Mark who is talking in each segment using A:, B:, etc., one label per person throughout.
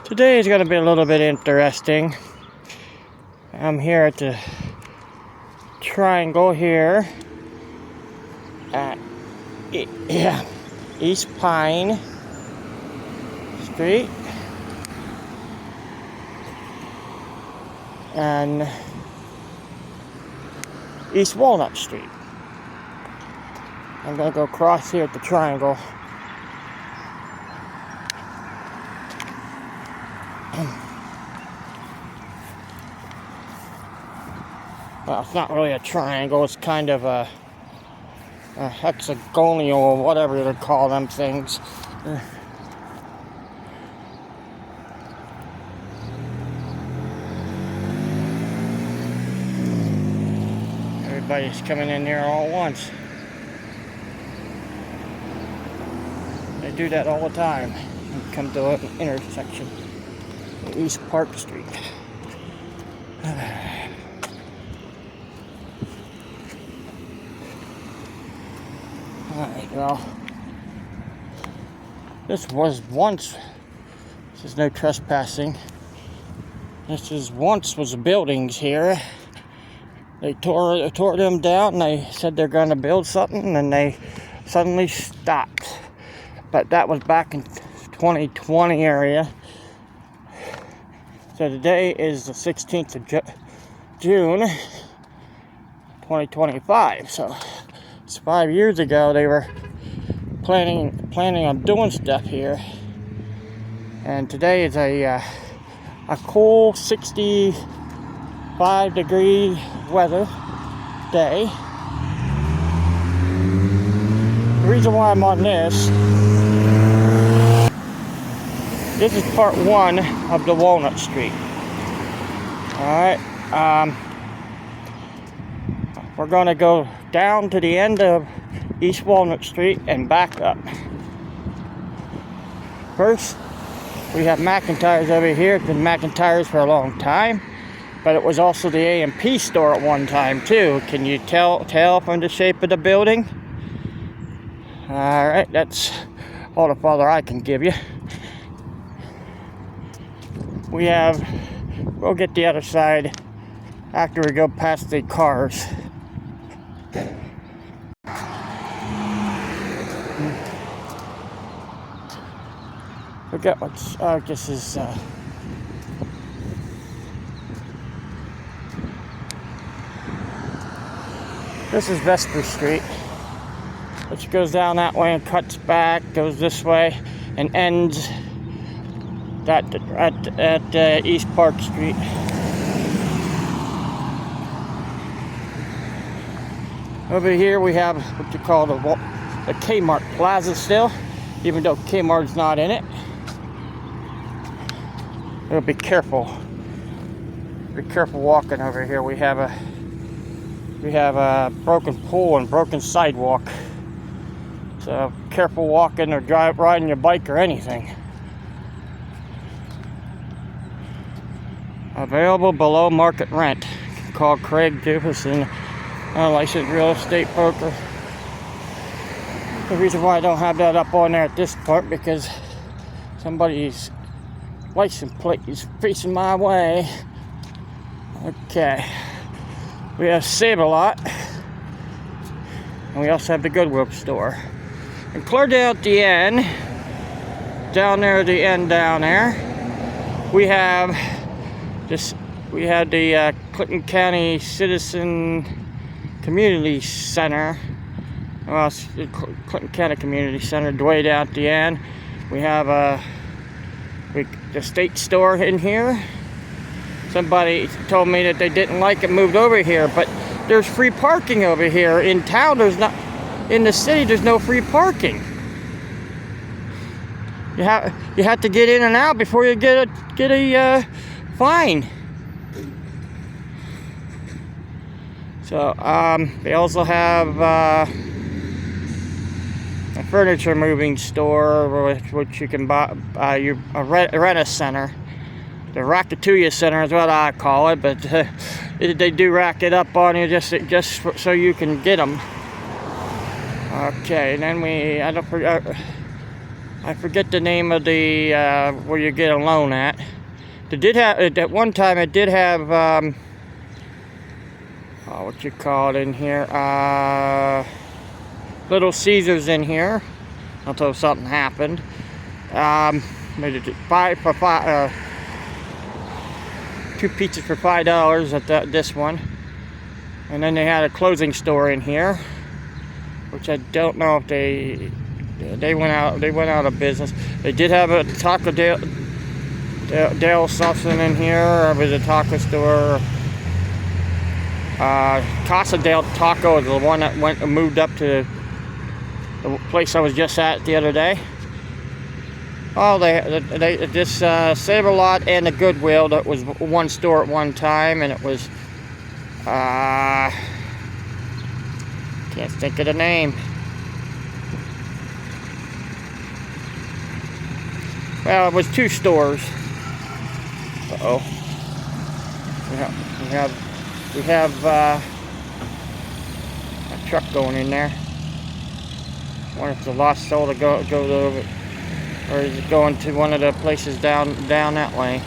A: Today is going to be a little bit interesting. I'm here at the triangle here at East Pine Street and East Walnut Street. I'm going to go across here at the triangle. Well, it's not really a triangle, it's kind of a hexagonal or whatever they call them things. Everybody's coming in here all at once. They do that all the time. You come to an intersection, East Park Street. Alright, well, this was no trespassing. This was buildings here. They tore them down and they said they're going to build something and they suddenly stopped. But that was back in 2020 area. So today is the 16th of June, 2025. So it's 5 years ago they were planning on doing stuff here. And today is a cool 65-degree weather day. The reason why I'm on this is part one of the Walnut Street. Alright, we're going to go down to the end of East Walnut Street and back up. First, we have McIntyre's over here. It's been McIntyre's for a long time, but it was also the A&P store at one time too. Can you tell from the shape of the building? Alright, that's all the farther I can give you. We'll get the other side after we go past the cars. Forget what's, this is, Vesper Street, which goes down that way and cuts back, goes this way, and ends at East Park Street. Over here we have what you call the Kmart Plaza still, even though Kmart's not in it. We'll be careful. Be careful walking over here. We have a broken pole and broken sidewalk. So careful walking or riding your bike or anything. Available below market rent. Call Craig Jefferson, a licensed real estate broker. The reason why I don't have that up on there at this part because somebody's license plate is facing my way. Okay. We have Save-A-Lot. And we also have the Goodwill store. And clear down at the end, down there at the end down there, we have the Clinton County Citizen Community Center. Well, it's the Clinton County Community Center, way down at the end. We have the state store in here. Somebody told me that they didn't like it moved over here, but there's free parking over here. In town, there's not. In the city, there's no free parking. You have to get in and out before you get a fine. So they also have a furniture moving store, which you can buy. A rent-a-center. The Rackatuya Center is what I call it, but they do rack it up on you just so you can get them. Okay, and then I forget the name of the where you get a loan at. It did have at one time. It did have what you call it in here? Little Caesars in here until something happened. Made it five for five. 2 pizzas for $5 at this one, and then they had a clothing store in here, which I don't know if they went out of business. They did have a Taco Del something in here. It was a taco store. Casa del Taco is the one that moved up to the place I was just at the other day. Oh, they this Save-A-Lot and the Goodwill, that was one store at one time, and it was can't think of the name. Well, it was 2 stores. Uh-oh. We have a truck going in there. I wonder if it's a lost soul to go over. Or is it going to one of the places down that way?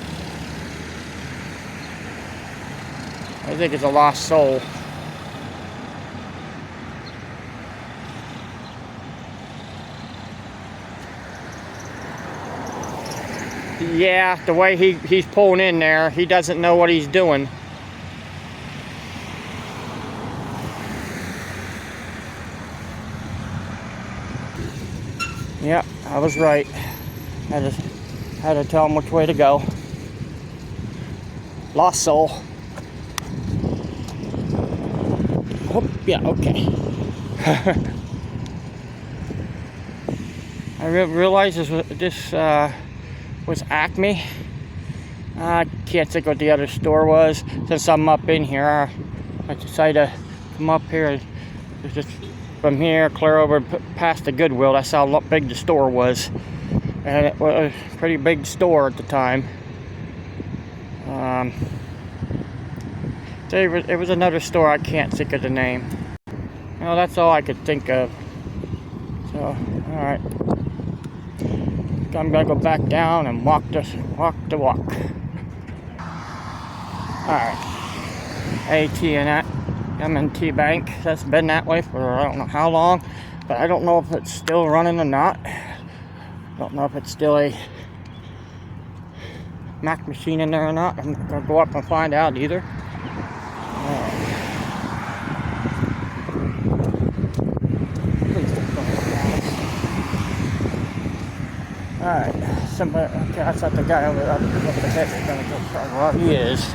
A: I think it's a lost soul. Yeah, the way he's pulling in there, he doesn't know what he's doing. Yeah, I was right. Had to tell him which way to go. Lost soul. Oh, yeah, okay. I realized this was Acme. I can't think what the other store was. Since I'm up in here, I decided to come up here. Just from here, clear over past the Goodwill. That's how big the store was. And it was a pretty big store at the time. It was another store, I can't think of the name. Well, that's all I could think of. So, alright. I'm gonna go back down and walk the walk. Alright. M&T Bank. That's been that way for I don't know how long, but I don't know if it's still running or not. Don't know if it's still a Mac machine in there or not. I'm not gonna go up and find out either. Alright, somebody, okay, I thought the guy over up the head was gonna go far. Well, he is.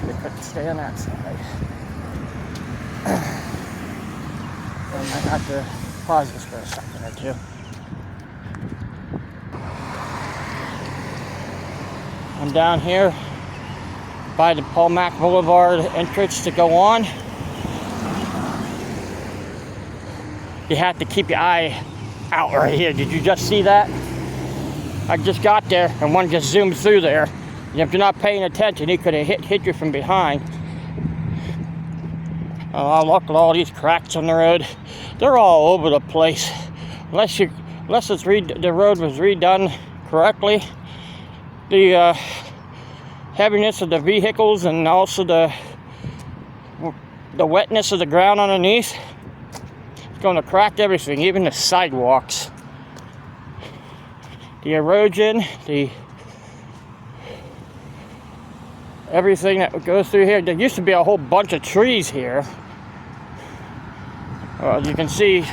A: They couldn't stay on that side. I might have to pause this for a second or two. I'm down here by the Paul Mac Boulevard entrance to go on. You have to keep your eye out right here. Did you just see that? I just got there and one just zoomed through there. And if you're not paying attention, he could have hit you from behind. Oh, look at all these cracks on the road. They're all over the place. Unless the road was redone correctly. The heaviness of the vehicles and also the wetness of the ground underneath, it's going to crack everything, even the sidewalks. The erosion, everything that goes through here. There used to be a whole bunch of trees here. You can see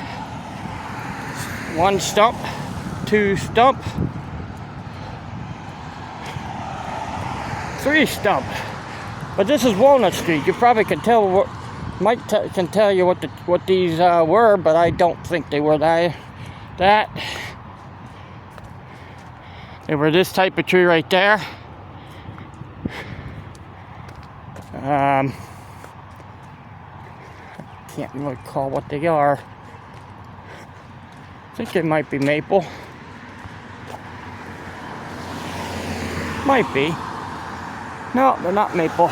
A: 1 stump, 2 stump, 3 stump. But this is Walnut Street. You probably can tell can tell you what these were, but I don't think they were that. They were this type of tree right there. Can't really call what they are. I think it might be maple. Might be. No, they're not maple.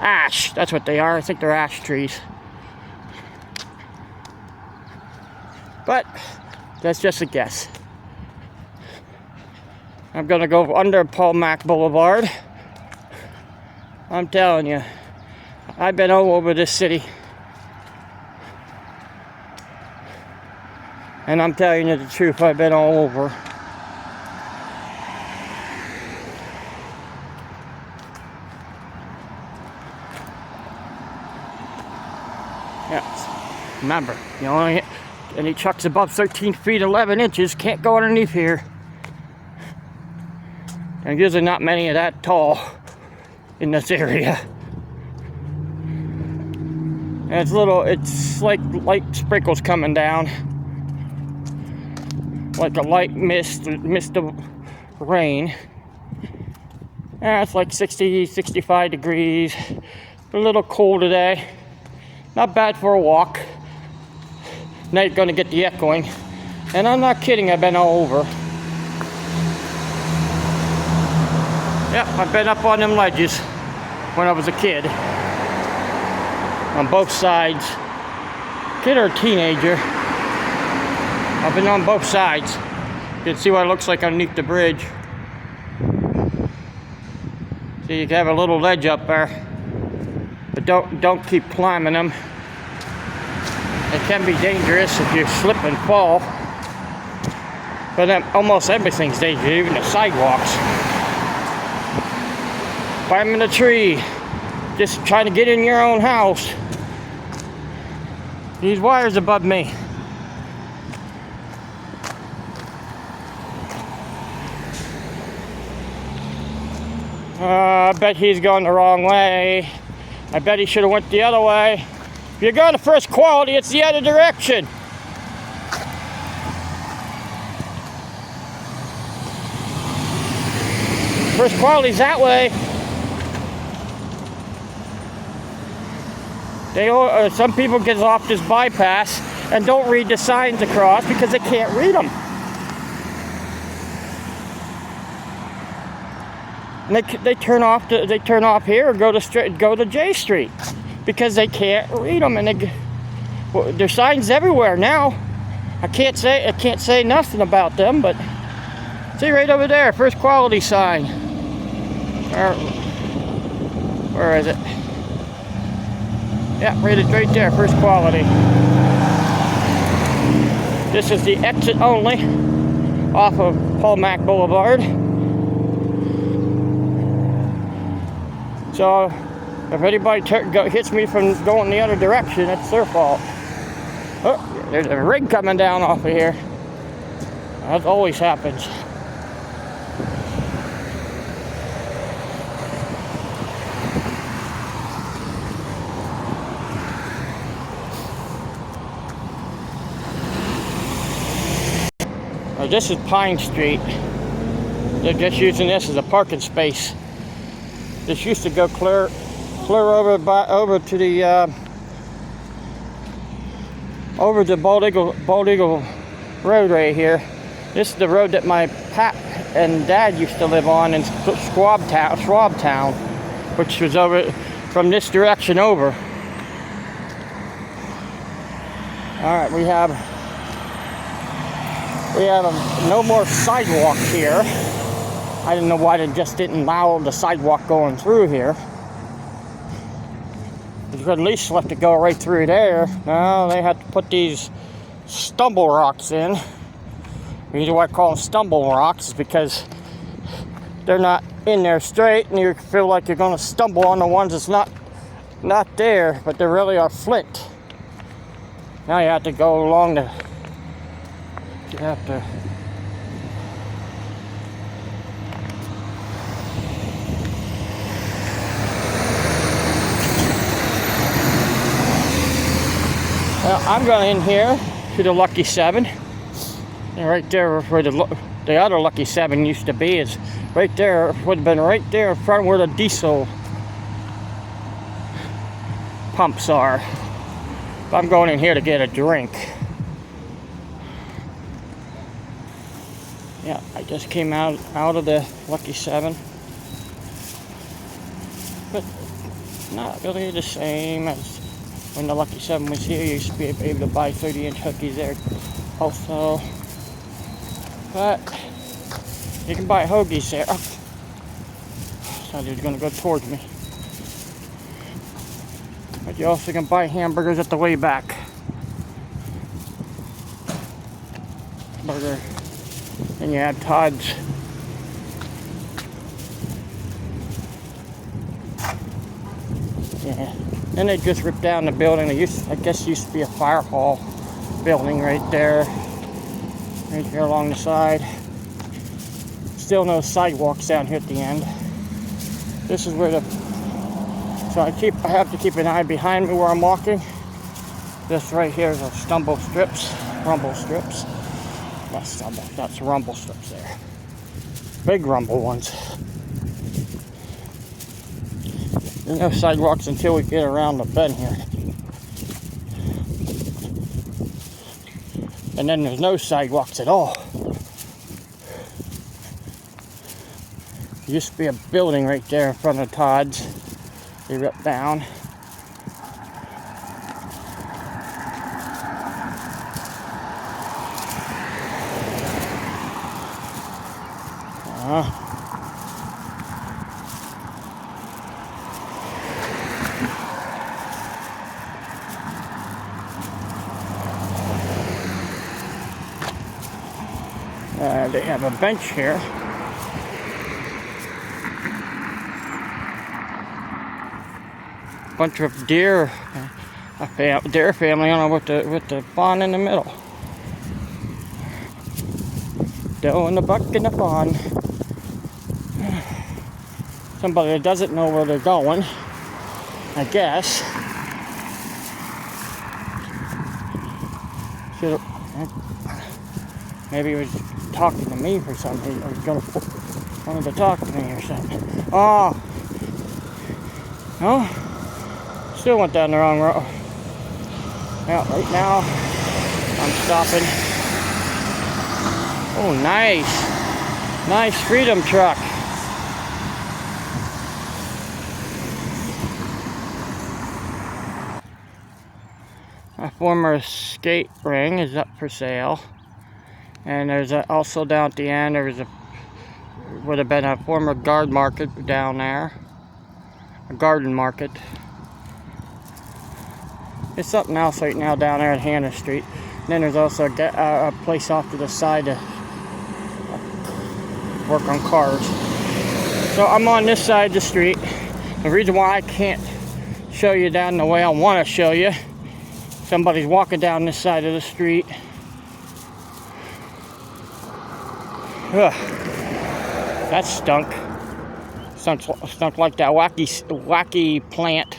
A: Ash, that's what they are. I think they're ash trees. But that's just a guess. I'm gonna go under Paul Mack Boulevard. I'm telling you, I've been all over this city. And I'm telling you the truth, I've been all over. Yeah, remember, you only hit any trucks above 13 feet 11 inches can't go underneath here. And usually not many of that tall in this area. And it's like light sprinkles coming down. Like a light mist of rain. Yeah, it's like 60, 65 degrees. A little cool today. Not bad for a walk. Now you're gonna get the echoing. And I'm not kidding, I've been all over. Yep, I've been up on them ledges when I was a kid. On both sides. Kid or teenager. I've been on both sides. You can see what it looks like underneath the bridge. So you can have a little ledge up there. But don't keep climbing them. It can be dangerous if you slip and fall. But then almost everything's dangerous, even the sidewalks. Climbing a tree. Just trying to get in your own house. These wires above me. I bet he's going the wrong way. I bet he should have went the other way. If you're going to first quality, it's the other direction. First quality's that way. Some people get off this bypass and don't read the signs across because they can't read them. And they turn off here or go to J Street because they can't read them, and there's signs everywhere now. I can't say nothing about them, but see right over there, first quality sign. Where is it? Yeah, right there, first quality. This is the exit only off of Paul Mack Boulevard. So, if anybody hits me from going the other direction, it's their fault. Oh, there's a rig coming down off of here. That always happens. This is Pine Street. They're just using this as a parking space. This used to go clear over to the over the Bald Eagle Road right here. This is the road that my pap and dad used to live on in Schwab Town, which was over from this direction over. All right, we have no more sidewalk here. I don't know why they just didn't allow the sidewalk going through here. You could at least let it go right through there. No, they had to put these stumble rocks in. The reason why I call them stumble rocks is because they're not in there straight, and you feel like you're going to stumble on the ones that's not there, but they really are flint. Now you have to go along the. You have to. Well, I'm going in here to the Lucky 7. And right there where the other Lucky 7 used to be is right there, would have been right there in front where the diesel pumps are. I'm going in here to get a drink. Yeah, I just came out of the Lucky 7. But not really the same as when the Lucky 7 was here. You used to be able to buy 30-inch hookies there. also, but you can buy hoagies there. Oh, so he's gonna go towards me. But you also can buy hamburgers at the way back. Burger. And you have Todd's. Yeah. Then they just ripped down the building. I guess used to be a fire hall building right there. Right here along the side. Still no sidewalks down here at the end. This is where so I have to keep an eye behind me where I'm walking. This right here is a rumble strips. Not stumble, that's rumble strips there. Big rumble ones. There's no sidewalks until we get around the bend here. And then there's no sidewalks at all. There used to be a building right there in front of Todd's. They ripped down. They have a bench here. Bunch of deer, deer family on with the fawn in the middle. Doe and the buck in the fawn. Somebody that doesn't know where they're going, I guess. Maybe he was talking to me for something. Or wanted to talk to me or something. Oh, no. Still went down the wrong road. Yeah, right now I'm stopping. Oh, nice freedom truck. A former skate ring is up for sale, and there's also down at the end would have been a former guard market down there, a garden market. There's something else right now down there at Hannah Street. And then there's also a place off to the side to work on cars. So I'm on this side of the street. The reason why I can't show you down the way I want to show you, somebody's walking down this side of the street. Ugh, that stunk. Stunk like that wacky plant.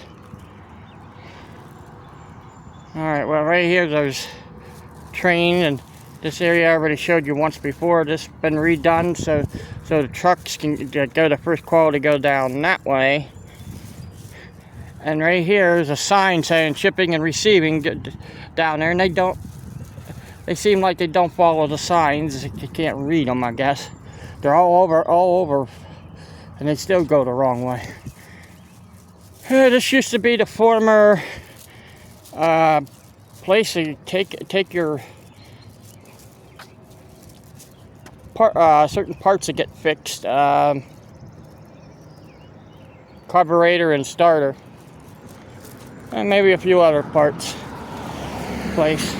A: Alright, well right here there's train, and this area I already showed you once before. This has been redone so the trucks can go to First Quality, go down that way. And right here is a sign saying shipping and receiving down there, and they seem like they don't follow the signs. You can't read them, I guess. They're all over, and they still go the wrong way. This used to be the former place to take your certain parts that get fixed, carburetor and starter, and maybe a few other parts place.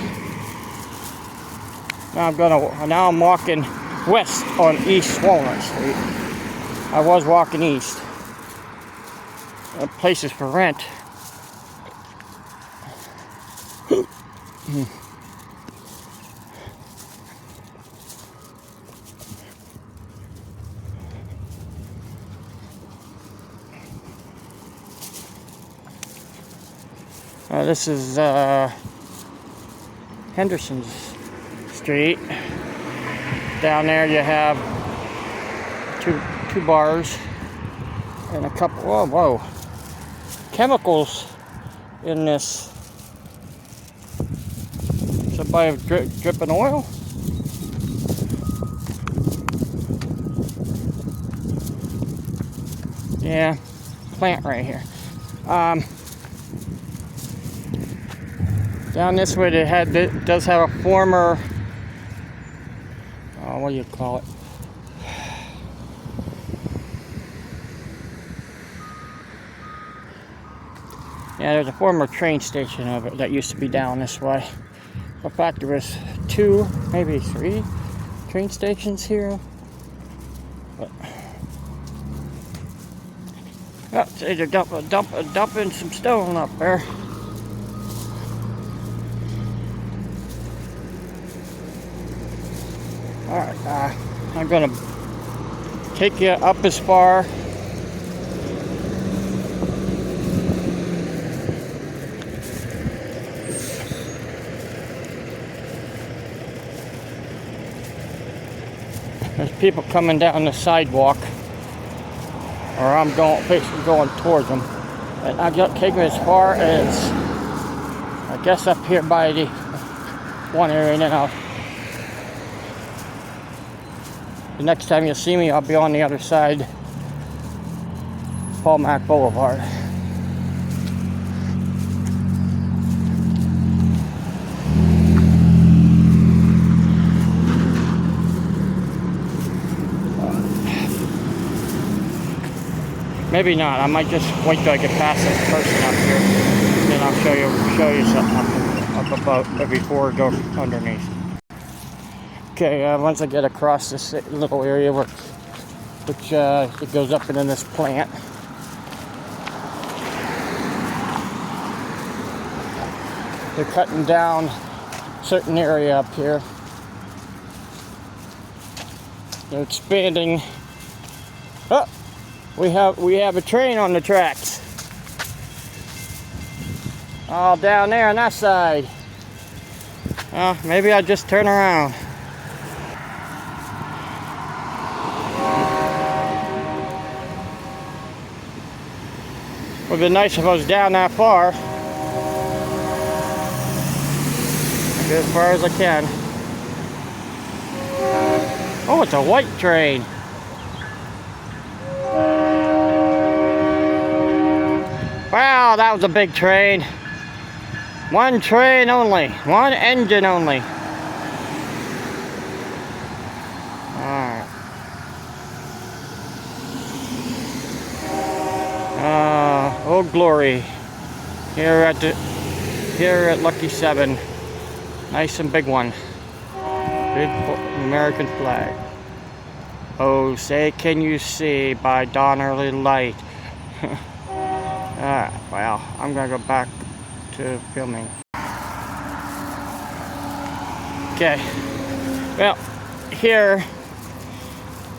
A: Now I'm walking west on East Walnut Street. I was walking east. Places for rent. This is Henderson's Street. Down there you have two bars and a couple. Whoa! Chemicals in this. Somebody dripping oil. Yeah, plant right here. Down this way, it does have a former what do you call it? Yeah, there's a former train station of it that used to be down this way. In fact, there was 2, maybe 3 train stations here. But, oh, see, they're dumping some stone up there. Alright, I'm gonna take you up as far there's people coming down the sidewalk, or I'm basically going towards them, and I'll take you as far as, I guess, up here by the one area, and then the next time you see me, I'll be on the other side, Paul Mac Boulevard. Maybe not. I might just wait till I get past this person up here, and then I'll show you something up above before I go underneath. Okay, once I get across this little area which it goes up into this plant. They're cutting down a certain area up here. They're expanding. Oh, we have a train on the tracks. All down there on that side. Maybe I'll just turn around. Would be nice if I was down that far. I'll go as far as I can. Oh, it's a white train. Wow, that was a big train. One train only. One engine only. Alright. Oh glory. Here at Lucky 7. Nice and big one. Big American flag. Oh, say can you see by dawn early light. Well, I'm gonna go back to filming. Okay. Well, here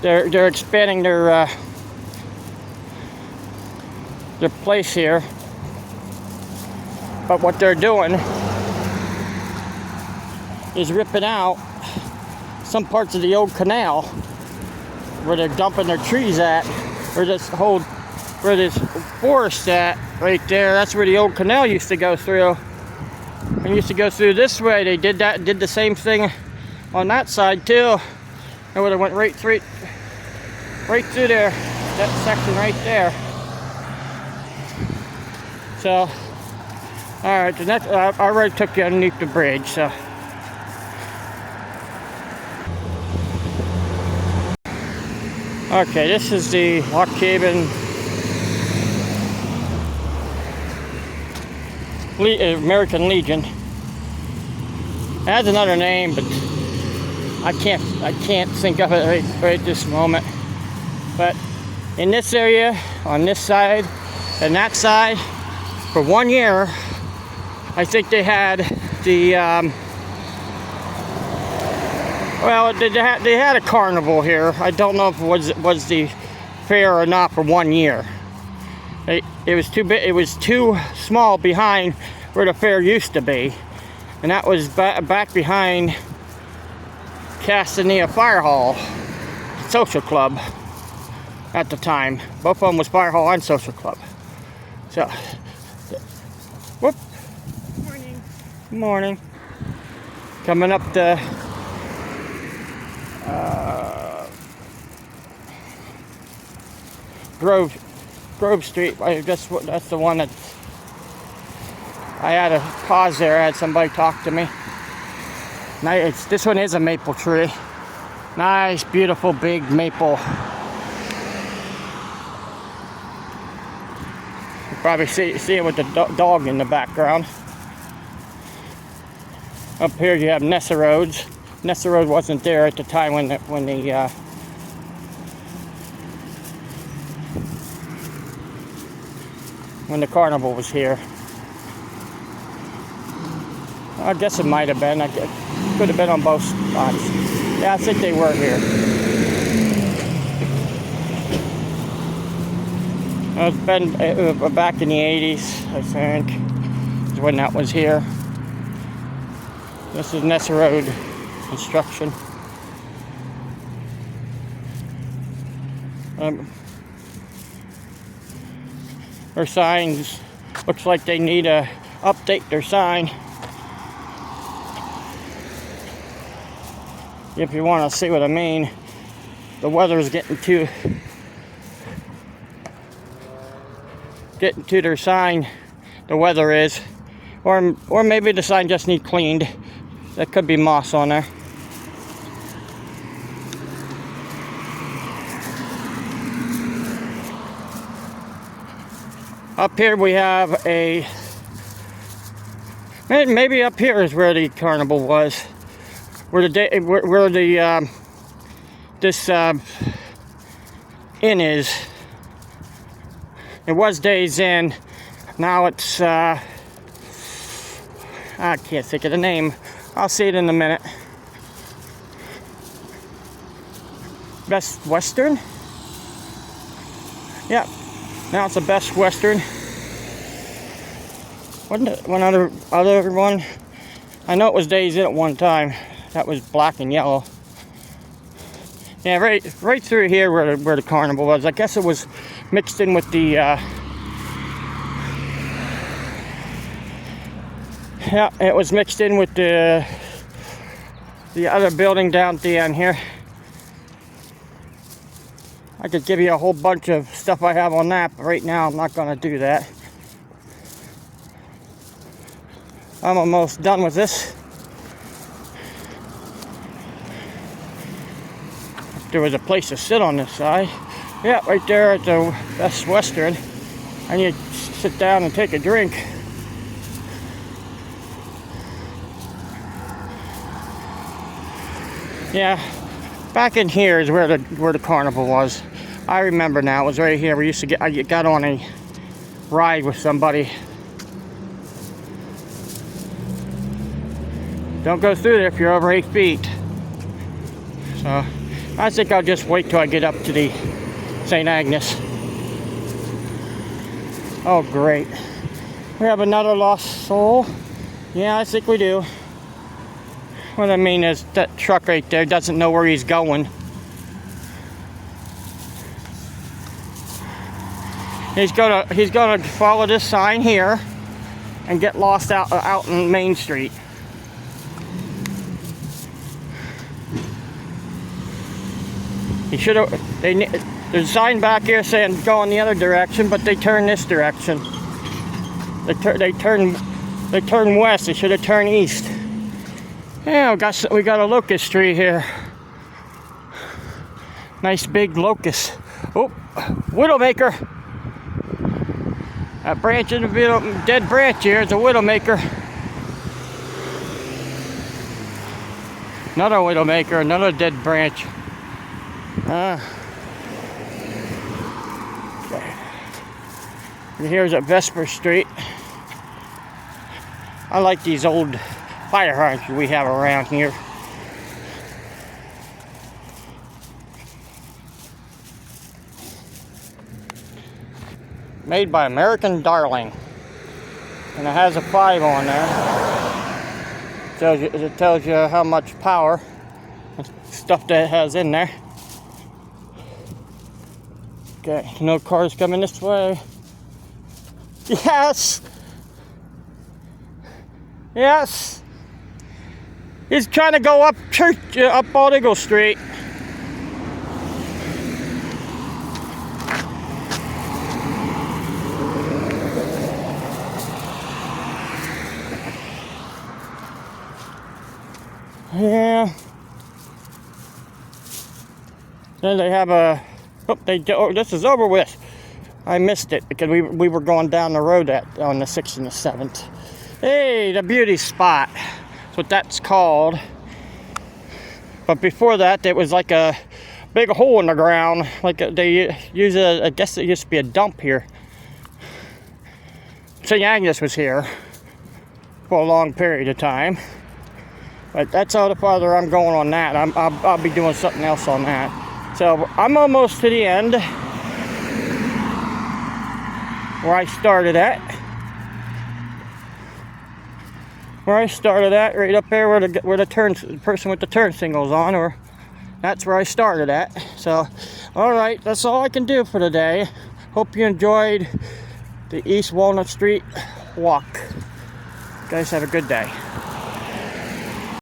A: they're expanding their place here, but what they're doing is ripping out some parts of the old canal where they're dumping their trees at, where this forest at right there. That's where the old canal used to go through. And used to go through this way. They did the same thing on that side too. And would have went right through there, that section right there. So, all right, the next I already took you underneath the bridge. So, okay, this is the Lock Haven American Legion. It has another name, but I can't think of it right this moment. But in this area, on this side and that side, for 1 year, I think they had the well, they had a carnival here. I don't know if it was the fair or not for 1 year. It was too big. It was too small behind where the fair used to be, and that was back behind Castanea Fire Hall Social Club at the time. Both of them was Fire Hall and Social Club. So, whoop.
B: Morning.
A: Good morning. Coming up the Grove Street. That's the one that I had to pause there. I had somebody talk to me. Now this one is a maple tree. Nice, beautiful, big maple. You probably see it with the dog in the background. Up here you have Nesserodes. Nesserode wasn't there at the time when the carnival was here. I guess it might have been. Could have been on both spots. Yeah, I think they were here. It's been back in the 80s, I think, is when that was here. This is Nesserode construction. Their signs looks like they need to update their sign. If you want to see what I mean, the weather's getting to their sign. The weather is, or maybe the sign just needs cleaned. That could be moss on there. Up here we have maybe up here is where the carnival was. This inn is. It was Days Inn. Now it's I can't think of the name. I'll see it in a minute. Best Western? Yeah. Now it's a Best Western. Wasn't it one other one? I know it was Days Inn at one time. That was black and yellow. Yeah, right through here where the carnival was. I guess it was mixed in with the yeah, it was mixed in with the other building down at the end here. I could give you a whole bunch of stuff I have on that, but right now I'm not going to do that. I'm almost done with this. There was a place to sit on this side. Yeah, right there at the Best Western. And you sit down and take a drink. Yeah, back in here is where the carnival was. I remember now. It was right here. I got on a ride with somebody. Don't go through there if you're over 8 feet. So I think I'll just wait till I get up to the St. Agnes. Oh, great. We have another lost soul. Yeah, I think we do. What I mean is that truck right there doesn't know where he's going. He's gonna follow this sign here and get lost out in Main Street. He should have. There's a sign back here saying go in the other direction, but they turn this direction. They turn west. They should have turned east. Yeah, we got a locust tree here. Nice big locust. Oh, widowmaker. That branch in the dead branch here is a widowmaker. Another widowmaker, another dead branch. Okay. And here's at Vesper Street. I like these old fire hydrants we have around here. Made by American Darling. And it has a 5 on there. It tells you how much power and stuff that it has in there. Okay, no cars coming this way. Yes! Yes! He's trying to go up Bald Eagle Street. Yeah. Then they have a, oh, this is over with. I missed it because we were going down the road on the 6th and the 7th. Hey, the beauty spot. That's what that's called. But before that, it was like a big hole in the ground. Like they use I guess it used to be a dump here. St. Agnes was here for a long period of time. But that's all the farther I'm going on that. I'll be doing something else on that. So I'm almost to the end where I started at. Right up there where the person with the turn signal's on, or that's where I started at. So, all right, that's all I can do for today. Hope you enjoyed the East Walnut Street walk. You guys have a good day.